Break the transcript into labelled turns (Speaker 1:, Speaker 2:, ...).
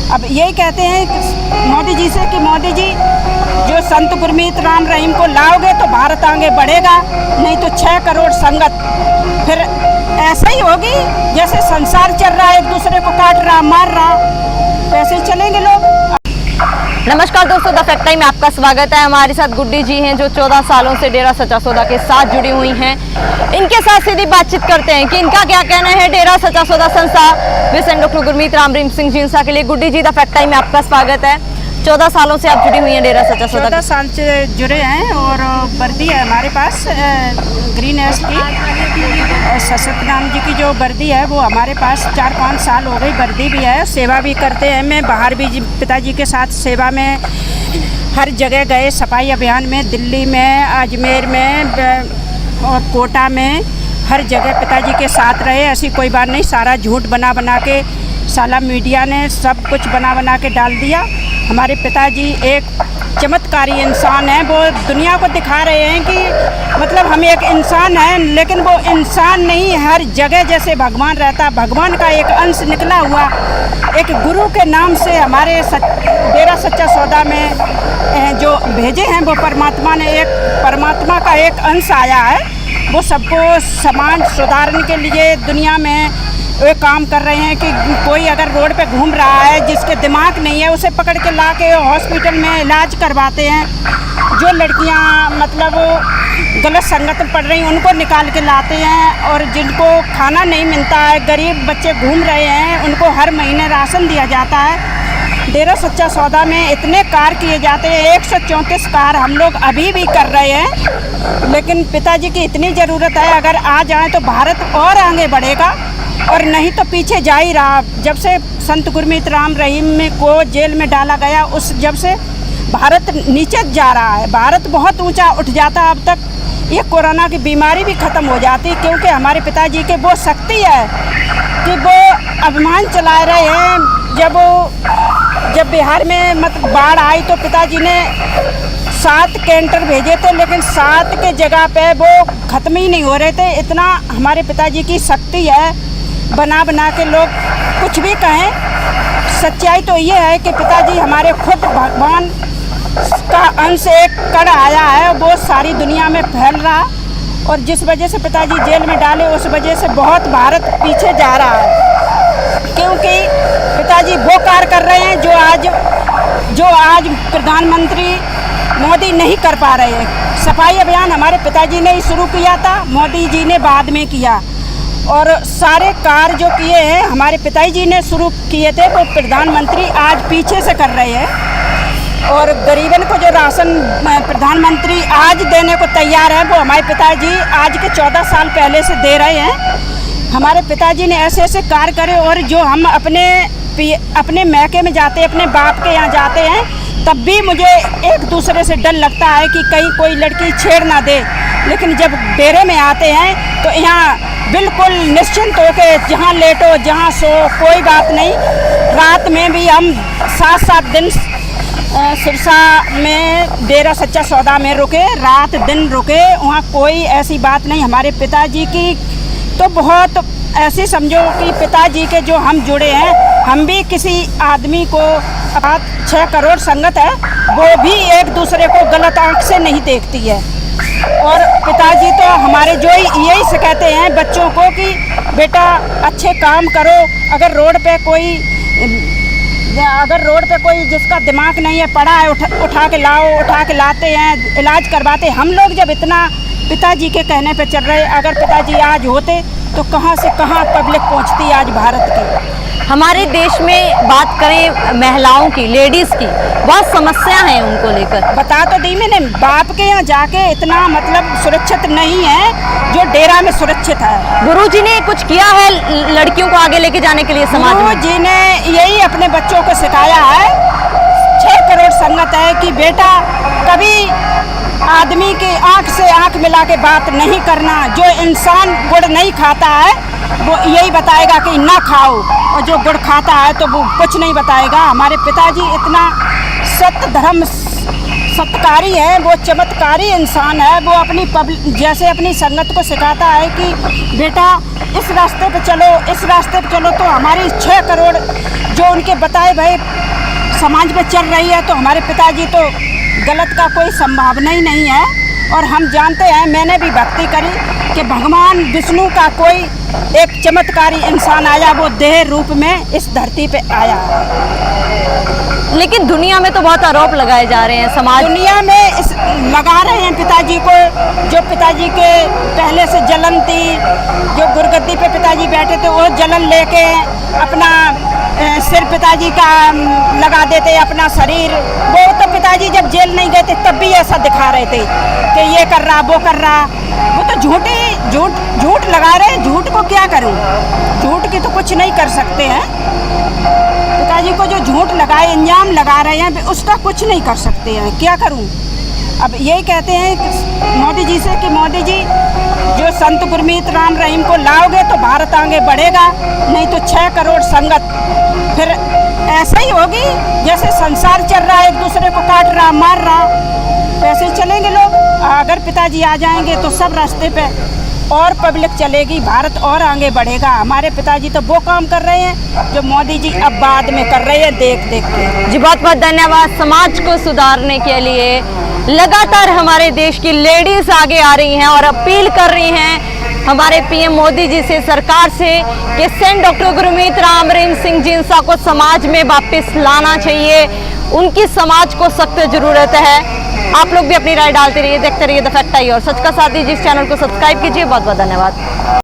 Speaker 1: अब यही कहते हैं मोदी जी से कि मोदी जी जो संत गुरमीत राम रहीम को लाओगे तो भारत आगे बढ़ेगा, नहीं तो 6 करोड़ संगत फिर ऐसा ही होगी जैसे संसार चल रहा है, एक दूसरे को काट रहा मार रहा, वैसे ही चलेंगे लोग।
Speaker 2: नमस्कार दोस्तों, द फैक्ट टाइम में आपका स्वागत है। हमारे साथ गुड्डी जी हैं जो 14 सालों से डेरा सच्चा सौदा के साथ जुड़ी हुई हैं। इनके साथ सीधी बातचीत करते हैं कि इनका क्या कहना है डेरा सच्चा सौदा संस्था विजन डॉक्टर गुरमीत राम रहीम सिंह जींसा के लिए। गुड्डी जी, द फैक्ट टाइम में आपका स्वागत है। 14 सालों से आप जुड़ी हुई हैं डेरा सच्चा सौदा।
Speaker 1: 14 साल से जुड़े हैं और वर्दी है हमारे पास ग्रीन एस की सतनाम जी की जो वर्दी है वो हमारे पास 4-5 साल हो गई, वर्दी भी है, सेवा भी करते हैं। मैं बाहर भी पिताजी के साथ सेवा में हर जगह गए, सफाई अभियान में, दिल्ली में, अजमेर में और कोटा में, हर जगह पिताजी के साथ रहे। ऐसी कोई बात नहीं, सारा झूठ बना के साला मीडिया ने सब कुछ बना के डाल दिया। हमारे पिताजी एक चमत्कारी इंसान है, वो दुनिया को दिखा रहे हैं कि मतलब हम एक इंसान हैं, लेकिन वो इंसान नहीं, हर जगह जैसे भगवान रहता, भगवान का एक अंश निकला हुआ एक गुरु के नाम से हमारे डेरा सच्चा सौदा में जो भेजे हैं वो परमात्मा ने, एक परमात्मा का एक अंश आया है। वो सबको समाज सुधारने के लिए दुनिया में वे काम कर रहे हैं कि कोई अगर रोड पे घूम रहा है जिसके दिमाग नहीं है उसे पकड़ के ला के हॉस्पिटल में इलाज करवाते हैं। जो लड़कियां मतलब गलत संगत में पड़ रही हैं उनको निकाल के लाते हैं, और जिनको खाना नहीं मिलता है, गरीब बच्चे घूम रहे हैं, उनको हर महीने राशन दिया जाता है। डेरा सच्चा सौदा में इतने कार्य किए जाते हैं, 134 कार्य हम लोग अभी भी कर रहे हैं, लेकिन पिताजी की इतनी ज़रूरत है, अगर आ जाएँ तो भारत और आगे बढ़ेगा और नहीं तो पीछे जा ही रहा। जब से संत गुरमीत राम रहीम को जेल में डाला गया उस जब से भारत नीचे जा रहा है। भारत बहुत ऊंचा उठ जाता, अब तक ये कोरोना की बीमारी भी ख़त्म हो जाती, क्योंकि हमारे पिताजी के वो शक्ति है कि वो अभिमान चला रहे हैं। जब बिहार में मतलब बाढ़ आई तो पिताजी ने 7 कैंटर भेजे थे, लेकिन 7 के जगह पे वो ख़त्म ही नहीं हो रहे थे। इतना हमारे पिताजी की शक्ति है, बना के लोग कुछ भी कहें, सच्चाई तो ये है कि पिताजी हमारे खुद भगवान का अंश एक कण आया है, वो सारी दुनिया में फैल रहा, और जिस वजह से पिताजी जेल में डाले उस वजह से बहुत भारत पीछे जा रहा है, क्योंकि पिताजी वो कार्य कर रहे हैं जो आज प्रधानमंत्री मोदी नहीं कर पा रहे हैं। सफाई अभियान हमारे पिताजी ने ही शुरू किया था, मोदी जी ने बाद में किया, और सारे कार्य जो किए हैं हमारे पिताजी ने शुरू किए थे वो प्रधानमंत्री आज पीछे से कर रहे हैं। और गरीबन को जो राशन प्रधानमंत्री आज देने को तैयार है वो हमारे पिताजी आज के 14 साल पहले से दे रहे हैं। हमारे पिताजी ने ऐसे ऐसे कार्य करे, और जो हम अपने मैके में जाते, अपने बाप के यहाँ जाते हैं, तब भी मुझे एक दूसरे से डर लगता है कि कहीं कोई लड़की छेड़ ना दे, लेकिन जब डेरे में आते हैं तो यहाँ बिल्कुल निश्चिंत होकर जहाँ लेटो जहाँ सो, कोई बात नहीं। रात में भी हम 7-7 दिन सिरसा में डेरा सच्चा सौदा में रुके, रात दिन रुके, वहाँ कोई ऐसी बात नहीं। हमारे पिताजी की तो बहुत ऐसी समझो कि पिताजी के जो हम जुड़े हैं, हम भी किसी आदमी को 6 करोड़ संगत है, वो भी एक दूसरे को गलत आंख से नहीं देखती है। और पिताजी तो हमारे जो यही सिखाते हैं बच्चों को कि बेटा अच्छे काम करो। अगर रोड पे कोई जिसका दिमाग नहीं है, पढ़ा है, उठा के लाओ, उठा के लाते हैं, इलाज करवाते। हम लोग जब इतना पिताजी के कहने पे चल रहे, अगर पिताजी आज होते तो कहाँ से कहाँ पब्लिक पहुँचती आज भारत की।
Speaker 2: हमारे देश में बात करें महिलाओं की, लेडीज़ की, बहुत समस्या है उनको लेकर।
Speaker 1: बता तो दी मैंने, बाप के यहाँ जाके इतना मतलब सुरक्षित नहीं है जो डेरा में सुरक्षित है।
Speaker 2: गुरुजी ने कुछ किया है लड़कियों को आगे लेके जाने के लिए समाज में?
Speaker 1: गुरुजी ने यही अपने बच्चों को सिखाया है, 6 करोड़ संगत है कि बेटा कभी आदमी की आंख से आंख मिला के बात नहीं करना। जो इंसान गुड़ नहीं खाता है वो यही बताएगा कि ना खाओ, और जो गुड़ खाता है तो वो कुछ नहीं बताएगा। हमारे पिताजी इतना सत्य धर्म सत्कारी है, वो चमत्कारी इंसान है। वो अपनी जैसे अपनी संगत को सिखाता है कि बेटा इस रास्ते पे चलो, इस रास्ते पे चलो, तो हमारी 6 करोड़ जो उनके बताए भाई समाज में चल रही है, तो हमारे पिताजी तो गलत का कोई संभावना ही नहीं है। और हम जानते हैं, मैंने भी भक्ति करी कि भगवान विष्णु का कोई एक चमत्कारी इंसान आया, वो देह रूप में इस धरती पे आया।
Speaker 2: लेकिन दुनिया में तो बहुत आरोप लगाए जा रहे हैं, समाज
Speaker 1: दुनिया में इस लगा रहे हैं पिताजी को, जो पिताजी के पहले से जलन थी, जो गुरगद्दी पे पिताजी बैठे थे वो जलन लेके अपना सिर पिताजी का लगा देते, अपना शरीर। वो तो पिताजी जब जेल नहीं गए थे तब भी ऐसा दिखा रहे थे कि ये कर रहा, वो कर रहा। वो तो झूठ लगा रहे हैं। झूठ को क्या करूं, झूठ की तो कुछ नहीं कर सकते हैं। पिताजी को जो झूठ लगाए, इंजाम लगा रहे हैं, उसका कुछ नहीं कर सकते हैं। क्या करूं? अब यही कहते हैं मोदी जी से कि मोदी जी जो संत गुरमीत राम रहीम को लाओगे तो भारत आगे बढ़ेगा, नहीं तो 6 करोड़ संगत फिर ऐसा ही होगी जैसे संसार चल रहा है, एक दूसरे को काट रहा, मार रहा, वैसे ही चलेंगे लोग। अगर पिताजी आ जाएंगे तो सब रास्ते पे और पब्लिक चलेगी, भारत और आगे बढ़ेगा। हमारे पिताजी तो वो काम कर रहे हैं जो मोदी जी अब बाद में कर रहे हैं, देख देख के।
Speaker 2: जी बहुत बहुत धन्यवाद। समाज को सुधारने के लिए लगातार हमारे देश की लेडीज आगे आ रही हैं और अपील कर रही हैं हमारे पीएम मोदी जी से, सरकार से, कि सेंट डॉक्टर गुरमीत राम रहीम सिंह जिंसा को समाज में वापस लाना चाहिए। उनकी समाज को सख्त जरूरत है। आप लोग भी अपनी राय डालते रहिए, देखते रहिए द फैक्ट आई और सच का साथ दीजिए। इस चैनल को सब्सक्राइब कीजिए। बहुत बहुत धन्यवाद।